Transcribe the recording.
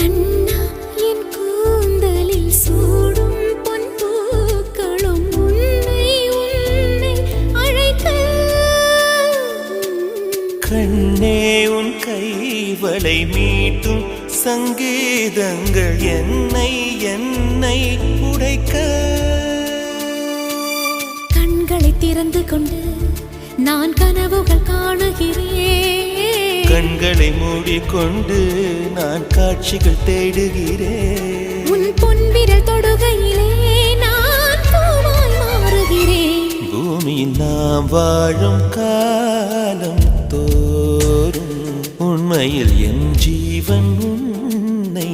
கண்ணா என் கூந்தலில் சூடும் பொன் பூக்களும் உன்னை உன்னை அழைக்க. கண்ணே உன் கைவளை மீட்டும் சங்கீதங்கள் என்னை என்னை உடைக்க. கண்களை திறந்து கொண்டு நான் கனவுகள் காணுகிறேன். கண்களை மூடிக்கொண்டு நான் காட்சிகள் தேடுகிறேன். உன் பொன்விரல் தொடுகையிலே நான் பூவாய் மாறுகிறேன். பூமியில் நாம் வாழும் காலம் தோறும் உண்மையில் என் ஜீவன் உன்னை